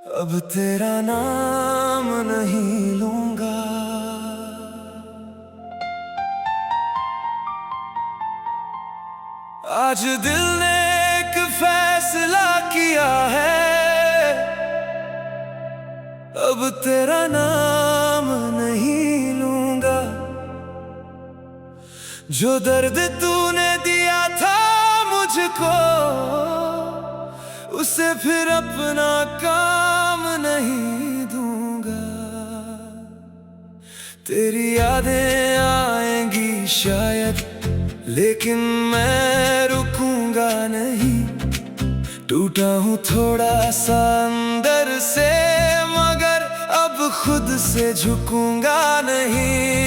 अब तेरा नाम नहीं लूंगा। आज दिल ने एक फैसला किया है, अब तेरा नाम नहीं लूंगा। जो दर्द तूने दिया था मुझको, उसे फिर अपना काम नहीं दूंगा। तेरी यादें आएंगी शायद, लेकिन मैं रुकूंगा नहीं। टूटा हूँ थोड़ा सा अंदर से, मगर अब खुद से झुकूंगा नहीं।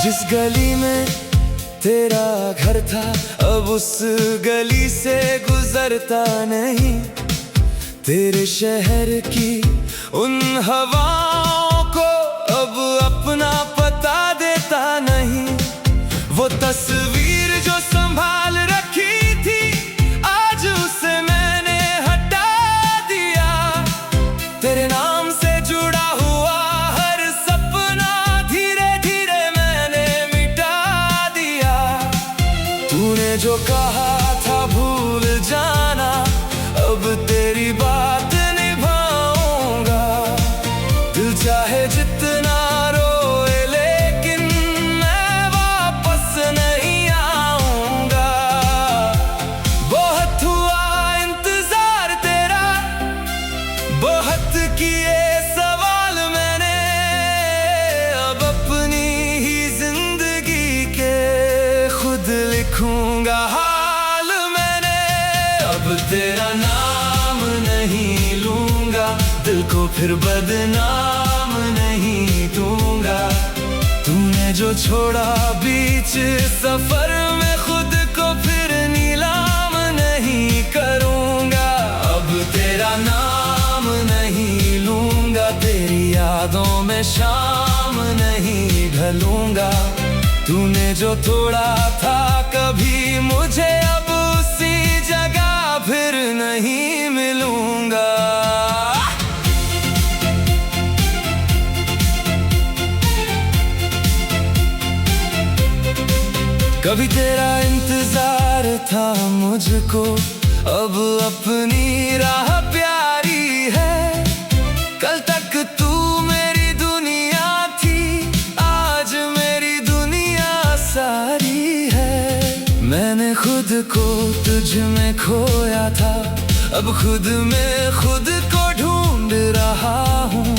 जिस गली में तेरा घर था, अब उस गली से गुजरता नहीं। तेरे शहर की उन हवाओं को अब अपना पता देता नहीं। वो तस्वीर जो संभाल रखी थी, आज उसे मैंने हटा दिया। तेरे नाम से जुड़ा हुआ हर सपना धीरे धीरे मैंने मिटा दिया। तूने जो कहा था भूल जाना, अब तेरी बात निभाऊंगा। दिल चाहे जितना रोए, लेकिन मैं वापस नहीं आऊंगा। बहुत हुआ इंतजार तेरा, बहुत किए सवाल मैंने। अब अपनी ही जिंदगी के खुद लिखूंगा हाल मैंने। अब तेरा नाम नहीं लूंगा, दिल को फिर बदनाम नहीं दूंगा। तूने जो छोड़ा बीच सफर में, खुद को फिर नीलाम नहीं करूंगा। अब तेरा नाम नहीं लूंगा, तेरी यादों में शाम नहीं ढलूंगा। तूने जो तोड़ा था कभी मुझे, अब उसी जगह फिर नहीं मिलूंगा। कभी तेरा इंतजार था मुझको, अब अपनी राह प्यारी है। कल तक तू मेरी दुनिया थी, आज मेरी दुनिया सारी है। मैंने खुद को तुझ में खोया था, अब खुद में खुद को ढूंढ रहा हूँ।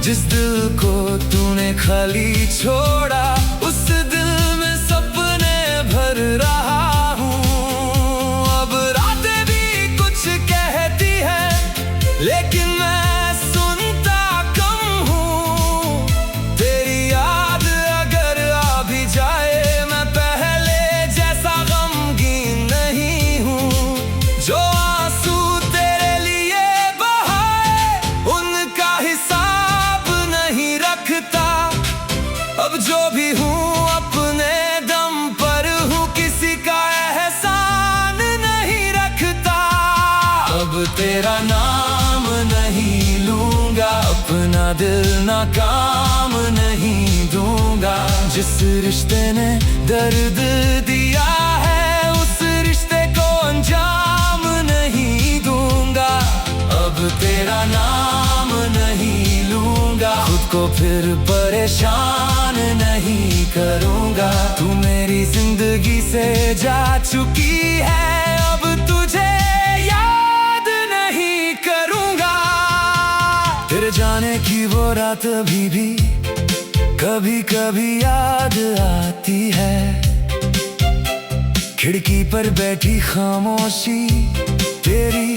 जिस दिल को तूने खाली छोड़ा, उस दिल में सपने भर रहा हूँ। अब रातें भी कुछ कहती है, लेकिन मैं सुनता कम हूँ। तेरी याद अगर आ भी जाए, मैं पहले जैसा गमगीन नहीं हूँ। जो आंसू तेरे लिए बहाए, उनका हिसाब नहीं रखता। अब जो भी हूँ अपने दम पर हूँ, किसी का एहसान नहीं रखता। अब तेरा नाम नहीं लूंगा, अपना दिल ना काम नहीं दूंगा। जिस रिश्ते ने दर्द दिया है, उस रिश्ते को अंजाम नहीं दूंगा। अब तेरा नाम नहीं लूंगा, खुद को फिर परेशान नहीं करूंगा। तू मेरी जिंदगी से जा चुकी है, अब तुझे याद नहीं करूंगा। तेरे जाने की वो रात अभी भी कभी कभी याद आती है। खिड़की पर बैठी खामोशी तेरी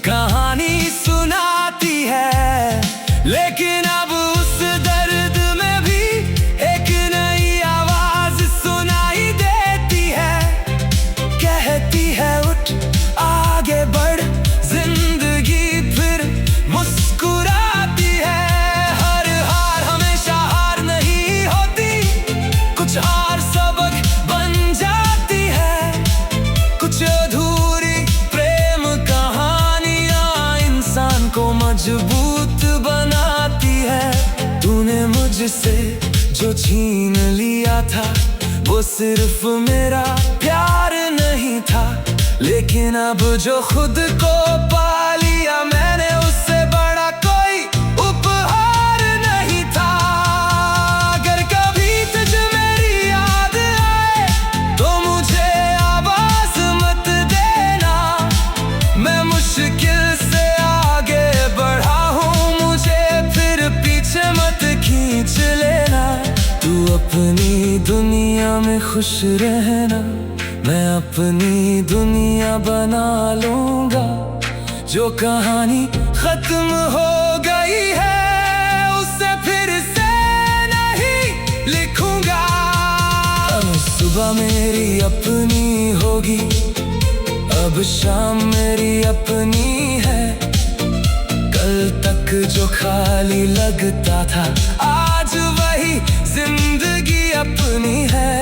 कहानी सुनाती है। लेकिन अब उस दर्द में भी एक नई आवाज सुनाई देती है। कहती है उठ आगे बढ़, जिंदगी फिर मुस्कुराती है। हर को मजबूत बनाती है। तूने मुझसे जो छीन लिया था वो सिर्फ मेरा प्यार नहीं था, लेकिन अब जो खुद को पा लिया मैंने उससे बड़ा कोई उपहार नहीं था। अगर कभी तुझ मेरी याद आए तो मुझे आवाज मत देना। मैं मुश्किल से आगे बढ़ा हूँ, मुझे फिर पीछे मत खींच लेना। तू अपनी दुनिया में खुश रहना, मैं अपनी दुनिया बना लूंगा। जो कहानी खत्म हो गई है उसे फिर से नहीं लिखूंगा। अब सुबह मेरी अपनी होगी, अब शाम मेरी अपनी है। कल तक जो खाली लगता था आज वही जिंदगी अपनी है।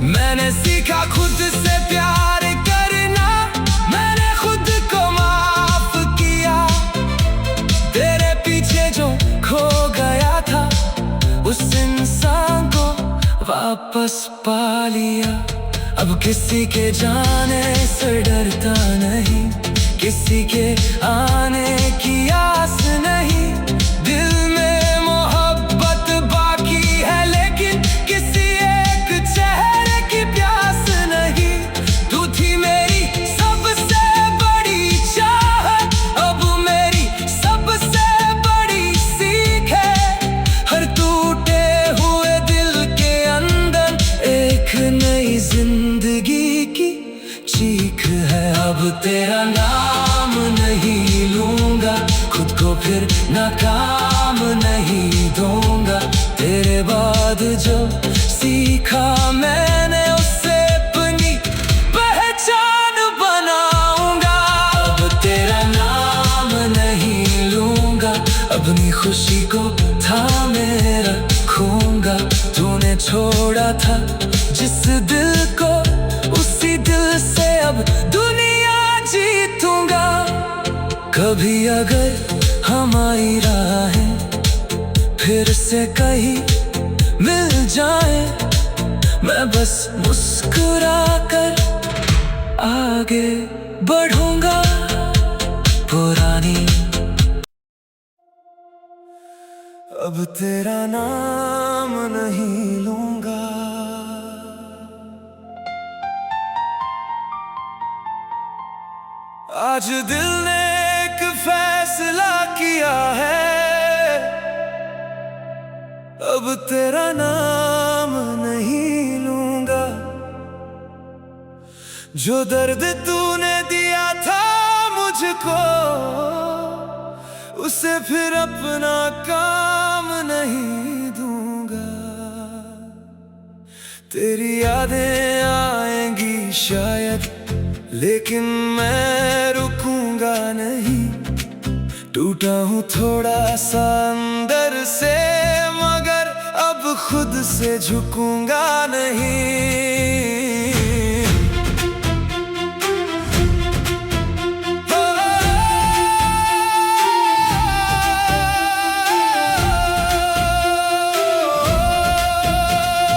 मैंने सीखा खुद से प्यार करना, मैंने खुद को माफ किया। तेरे पीछे जो खो गया था उस इंसान को वापस पा लिया। अब किसी के जाने से डरता नहीं, किसी के आने की आस नहीं। दिल में मोहब्बत बाकी है लेकिन किसी एक चेहरे की प्यास नहीं। तू थी मेरी सबसे बड़ी चाहत, अब मेरी सबसे बड़ी सीख है। हर टूटे हुए दिल के अंदर एक नई जिंदगी की चीख है। अब तेरा नाम नहीं लूंगा, खुद को फिर नाकाम नहीं दूंगा। तेरे बाद जो सीखा मैंने उससे अपनी पहचान बनाऊंगा। अब तेरा नाम नहीं लूंगा, अपनी खुशी को थामे रखूंगा। तूने छोड़ा था जिस दिल को उसी दिल से अब दुनिया जीतूंगा। कभी अगर हमारी राहें फिर से कहीं मिल जाए, मैं बस मुस्कुरा कर आगे बढ़ूंगा। पुरानी अब तेरा नाम नहीं लूंगा। आज दिल ने एक फैसला किया है, अब तेरा नाम नहीं लूंगा। जो दर्द तूने दिया था मुझको उसे फिर अपना काम नहीं दूंगा। तेरी यादें आएंगी शायद लेकिन मैं रुकूंगा नहीं। टूटा हूँ थोड़ा सा अंदर से मगर अब खुद से झुकूंगा नहीं।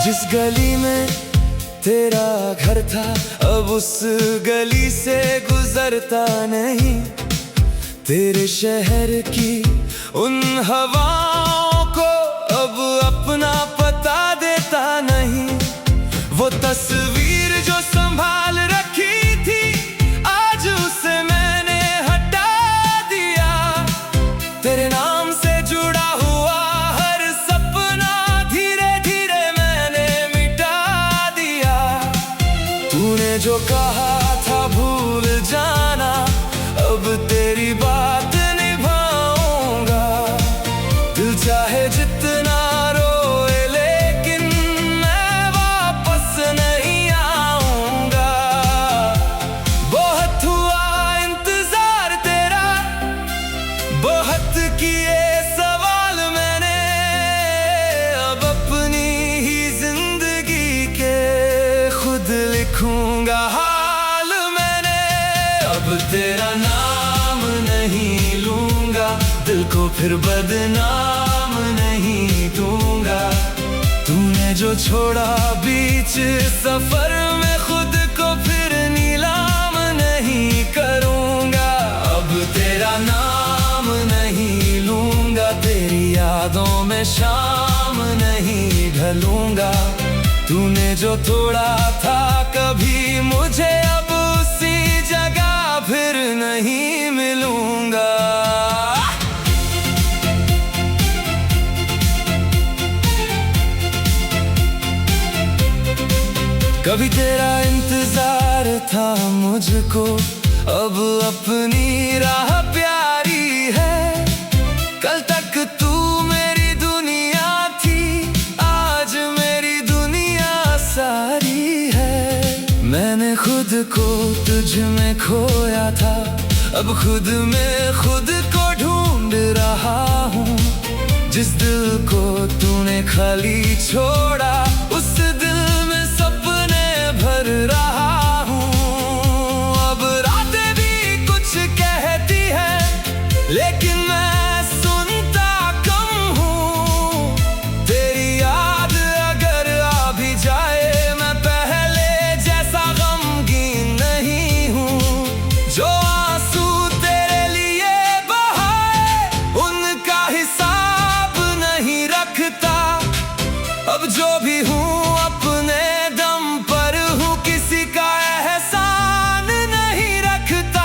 जिस गली में तेरा घर था अब उस गली से गुजरता नहीं। तेरे शहर की उन हवाओं को अब अपना पता देता नहीं। वो तस्वीर जो संभाल रखी थी आज उसे मैंने हटा दिया। तेरे नाम से जुड़ा हुआ हर सपना धीरे धीरे मैंने मिटा दिया। तूने जो कहा था भूल जाना अब तेरी बात निभाऊंगा। दिल चाहे जितना रोए लेकिन मैं वापस नहीं आऊंगा। बहुत हुआ इंतजार तेरा, बहुत किया दिल को फिर बदनाम नहीं दूंगा। तूने जो छोड़ा बीच सफर में, खुद को फिर नीलाम नहीं करूंगा। अब तेरा नाम नहीं लूंगा, तेरी यादों में शाम नहीं ढलूंगा। तूने जो तोड़ा था कभी मुझे, अब उसी जगह फिर नहीं मिलूंगा। कभी तेरा इंतजार था मुझको, अब अपनी राह प्यारी है। कल तक तू मेरी दुनिया थी, आज मेरी दुनिया सारी है। मैंने खुद को तुझ में खोया था, अब खुद में खुद को ढूंढ रहा हूँ। जिस दिल को तूने खाली छोड़ा, उस दिल में सपने भर रहा हूँ। अब रातें भी कुछ कहती है, लेकिन मैं सुनता कम हूँ। तेरी याद अगर आ भी जाए, मैं पहले जैसा गमगीन नहीं हूँ। जो आंसू तेरे लिए बहाए, उनका हिसाब नहीं रखता। अब जो भी हूँ अपने दम पर हूँ, किसी का एहसान नहीं रखता।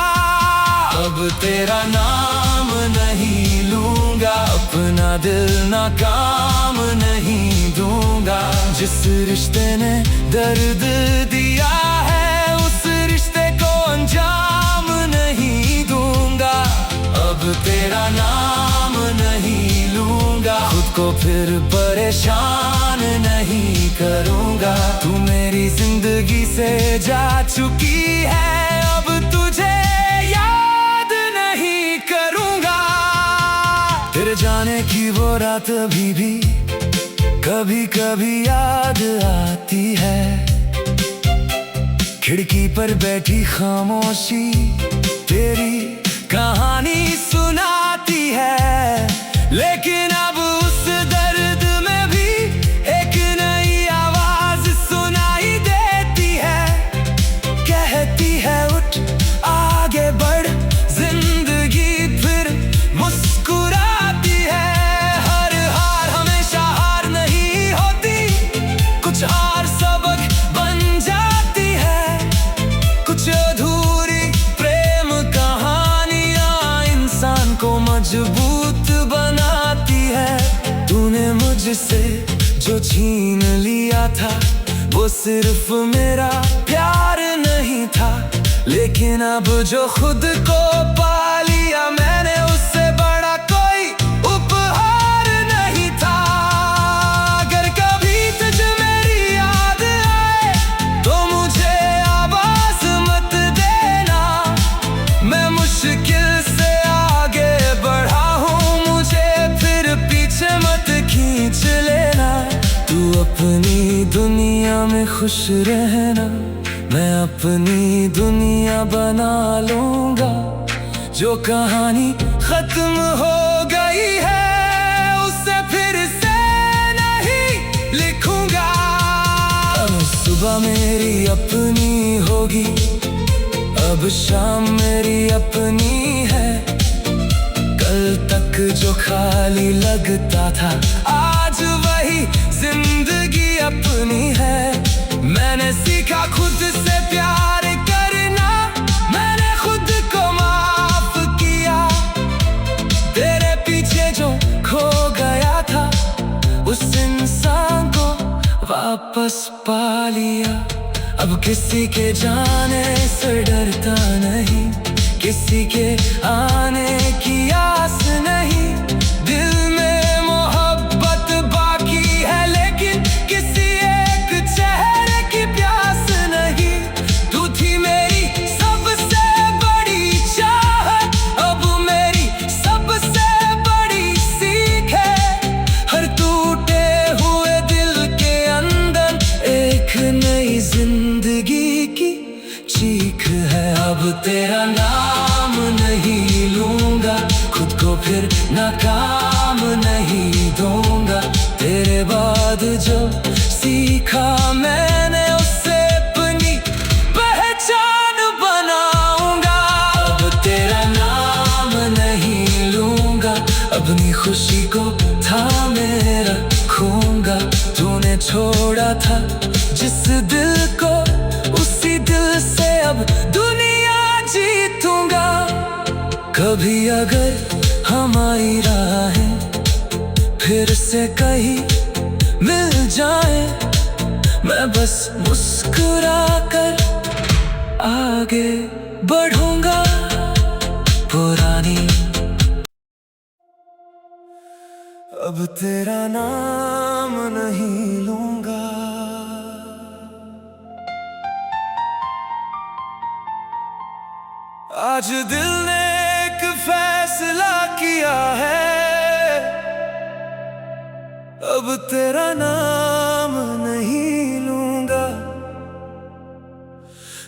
अब तेरा नाम नहीं लूंगा, अपना दिल ना काम नहीं दूंगा। जिस रिश्ते ने दर्द दिया है, उस रिश्ते को अंजाम नहीं दूंगा। अब तेरा नाम नहीं लूंगा, खुद को फिर परेशान नहीं करूंगा। तू मेरी जिंदगी से जा चुकी है, अब तुझे याद नहीं करूंगा। तेरे जाने की वो रात अभी भी कभी कभी याद आती है। खिड़की पर बैठी खामोशी तेरी कहानी सुनाती है। लेकिन अब उस दर्द में भी एक नई आवाज सुनाई देती है। कहती है उठ आगे बढ़, जिंदगी फिर मुस्कुराती है। हर हार हमेशा हार नहीं होती, कुछ हार सबक बन जाती है। कुछ अधूरी प्रेम कहानियां इंसान को मजबूत बनाती है। तूने मुझसे जो छीन लिया था, वो सिर्फ मेरा प्यार नहीं था। लेकिन अब जो खुद को पा लिया मैंने, उससे बड़ा कोई उपहार नहीं था। अगर कभी तुझ मेरी याद आए, तो मुझे आवाज मत देना। मैं मुश्किल से आगे बढ़ा हूँ, मुझे फिर पीछे मत खींच लेना। तू अपनी दुनिया में खुश रहना, मैं अपनी दुनिया बना लूंगा। जो कहानी खत्म हो गई है, उसे फिर से नहीं लिखूंगा। अब सुबह मेरी अपनी होगी, अब शाम मेरी अपनी है। कल तक जो खाली लगता था, आज वही जिंदगी अपनी है। मैंने सीखा खुद से प्यार करना, मैंने खुद को माफ किया। तेरे पीछे जो खो गया था, उस इंसान को वापस पा लिया। अब किसी के जाने से डरता नहीं, किसी के आने की आस नहीं। दिल में मोहब्बत बाकी है, लेकिन किसी एक चेहरे की प्यास नहीं। तू थी मेरी सबसे बड़ी चाहत, अब मेरी सबसे बड़ी सीख है। हर टूटे हुए दिल के अंदर एक नई जिंदगी की चीख है। अब तेरा नाम नहीं लूंगा, खुद को फिर नाकाम नहीं दूंगा। तेरे बाद जो सीखा मैंने उससे अपनी पहचान बनाऊंगा। अब तेरा नाम नहीं लूंगा, अपनी खुशी को थामे रखूंगा। तूने छोड़ा था जिस दिल को, उसी दिल से अब दुनिया जीतूंगा। कभी अगर हमारी राहें फिर से कहीं मिल जाए, मैं बस मुस्कुरा कर आगे बढ़ूंगा। पुरानी अब तेरा नाम नहीं लूंगा। आज दिल ने एक फैसला किया है, अब तेरा नाम नहीं लूंगा।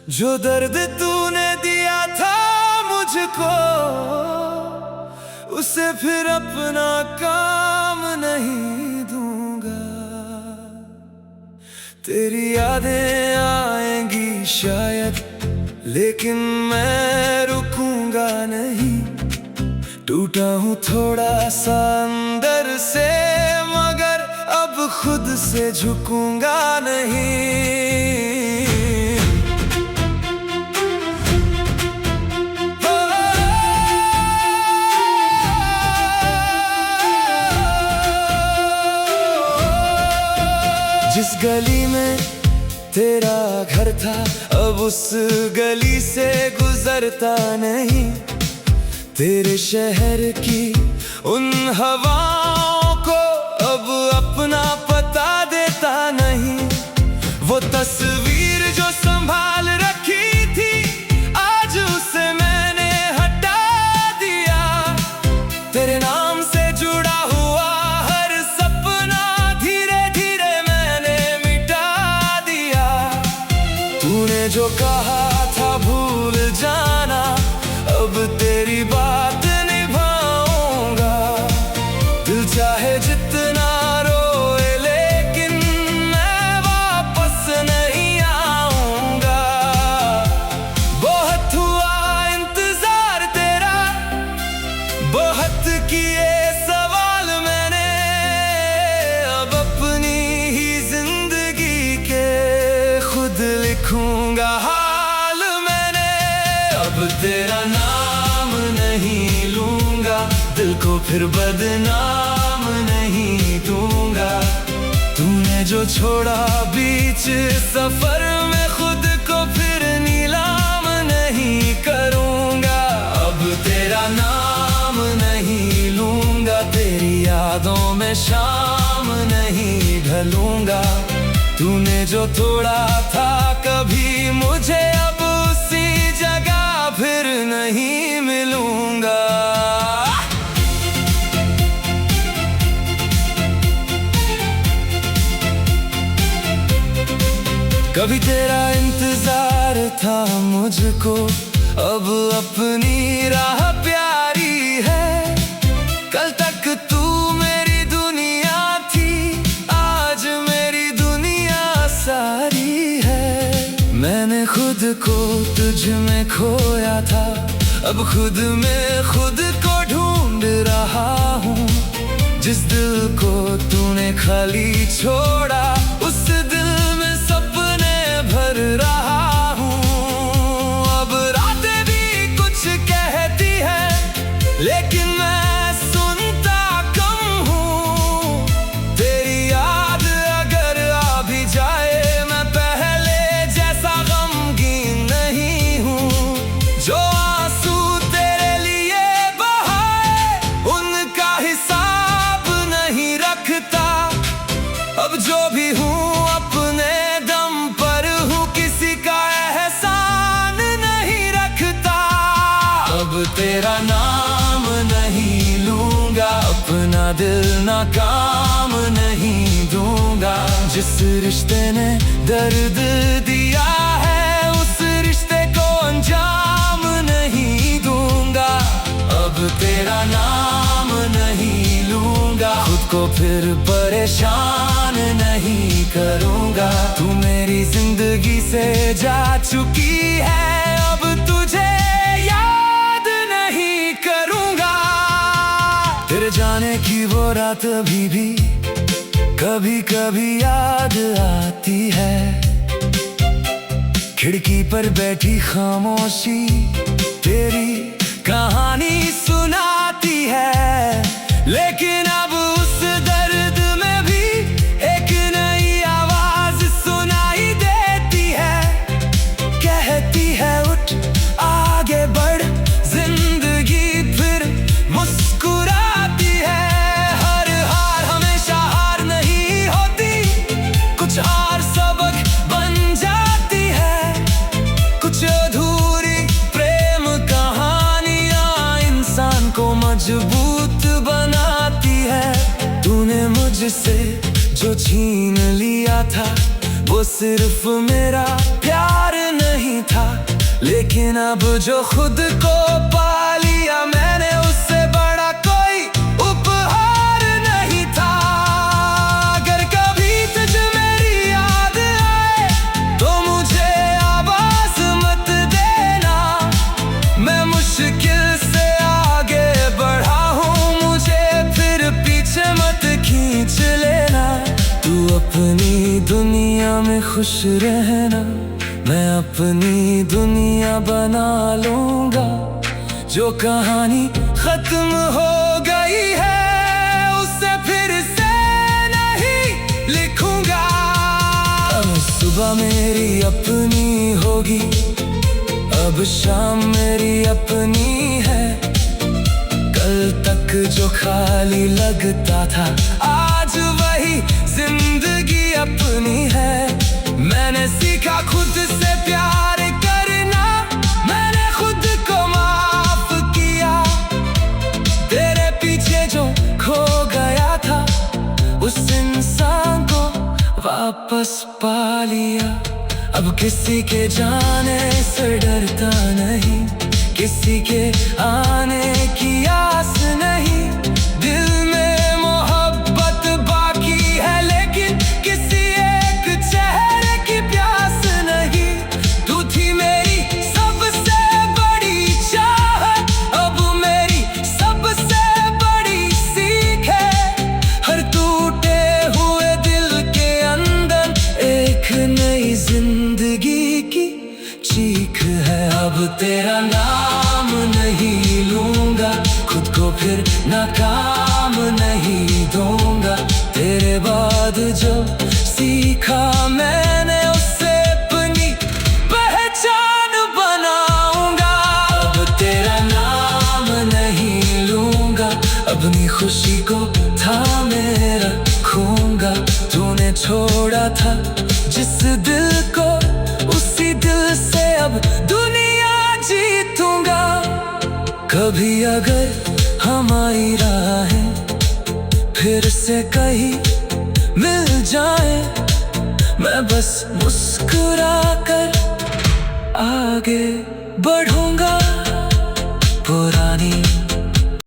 जो दर्द तूने दिया था मुझको, उसे फिर अपना काम नहीं दूंगा। तेरी यादें आएंगी शायद, लेकिन मैं रुकूंगा नहीं। टूटा हूँ थोड़ा सा अंदर से, मगर अब खुद से झुकूंगा नहीं। जिस गली में तेरा घर था, अब उस गली से गुजरता नहीं। तेरे शहर की उन हवाओं को अब अपना पता देता नहीं। वो तस्वीर जो संभाल रखी थी, आज उसे मैंने हटा दिया। तेरे नाम से जुड़ा हुआ हर सपना धीरे धीरे मैंने मिटा दिया। तूने जो कहा था भूल जाना, अब तेरी बात निभाऊंगा। दिल चाहे जितना रोए, लेकिन मैं वापस नहीं आऊंगा। बहुत हुआ इंतजार तेरा, बहुत किए सवाल मैंने। अब अपनी ही जिंदगी के खुद लिखूंगा हाल मैंने। अब तेरा नाम नहीं लूंगा, दिल को फिर बदनाम नहीं दूंगा। तूने जो छोड़ा बीच सफर में, खुद को फिर नीलाम नहीं करूंगा। अब तेरा नाम नहीं लूंगा, तेरी यादों में शाम नहीं ढलूंगा। तूने जो तोड़ा था कभी मुझे, अब उसी जगह फिर नहीं मिलूंगा। कभी तेरा इंतजार था मुझको, अब अपनी राह प्यारी है। कल तक तू मेरी दुनिया थी, आज मेरी दुनिया सारी है। मैंने खुद को तुझ में खोया था, अब खुद में खुद को ढूंढ रहा हूँ। जिस दिल को तूने खाली छोड़ा, उस दिल में सपने भर रहा हूँ। अब रातें भी कुछ कहती है, लेकिन मैं सुनता कम हूँ। तेरी याद अगर आ भी जाए, मैं पहले जैसा गमगीन नहीं हूँ। जो आंसू तेरे लिए बहाए, उनका हिसाब नहीं रखता। अब जो भी हूँ अपने दम पर हूँ, किसी का एहसान नहीं रखता। अब तेरा नाम नहीं लूंगा, अपना दिल ना काम नहीं दूंगा। जिस रिश्ते ने दर्द दिया है, उस रिश्ते को अंजाम नहीं दूंगा। अब अब तेरा नाम नहीं लूंगा, खुद को फिर परेशान नहीं करूंगा। तू मेरी जिंदगी से जा चुकी है, अब तुझे याद नहीं करूंगा। तेरे जाने की वो रात अभी भी कभी कभी याद आती है। खिड़की पर बैठी खामोशी तेरी कहानी सुनाती है, लेकिन अब उस दर्द में भी एक नई आवाज सुनाई देती है। कहती है उठ आगे बढ़, जिंदगी फिर मुस्कुराती है। हर हार हमेशा हार नहीं होती, कुछ हार सबक बन जाती है। कुछ अधूरी प्रेम कहानियां इंसान को मजबूत बनाती है। तूने मुझसे जो छीन लिया था वो सिर्फ मेरा प्यार नहीं था, लेकिन अब जो खुद को पा लिया मैंने, उससे बड़ा कोई उपहार नहीं था। अगर कभी तुझे मेरी याद आए तो मुझे आवाज मत देना। मैं मुश्किल से आगे बढ़ा हूँ, मुझे फिर पीछे मत खींच लेना। तू अपनी दुनिया में खुश रहना, मैं अपनी दुनिया बना लूंगा। जो कहानी खत्म हो गई है उसे फिर से नहीं लिखूंगा। अब सुबह मेरी अपनी होगी, अब शाम मेरी अपनी है। कल तक जो खाली लगता था आज वही जिंदगी अपनी है। मैंने सीखा खुद से प्यार करना, मैंने खुद को माफ किया। तेरे पीछे जो खो गया था उस इंसान को वापस पा लिया। अब किसी के जाने से डरता नहीं, किसी के आने की आस नहीं। दिल में मोहब्बत बाकी है, लेकिन किसी एक चेहरे की प्यास नहीं। तू थी मेरी सबसे बड़ी चाहत, अब मेरी सबसे बड़ी सीख है। हर टूटे हुए दिल के अंदर एक नई जिंदगी की चीख है। अब तेरा नाम नहीं लूंगा, खुद को फिर नाकाम नहीं दूंगा। तेरे बाद जो सीखा मैंने उससे अपनी पहचान बनाऊंगा। अब तेरा नाम नहीं लूंगा, अपनी खुशी को थामे रखूंगा। तूने छोड़ा था जिस दिल को, उसी दिल से अब दुनिया जीतूंगा। कभी अगर हमारी राहें फिर से कहीं मिल जाए, मैं बस मुस्कुरा कर आगे बढ़ूंगा।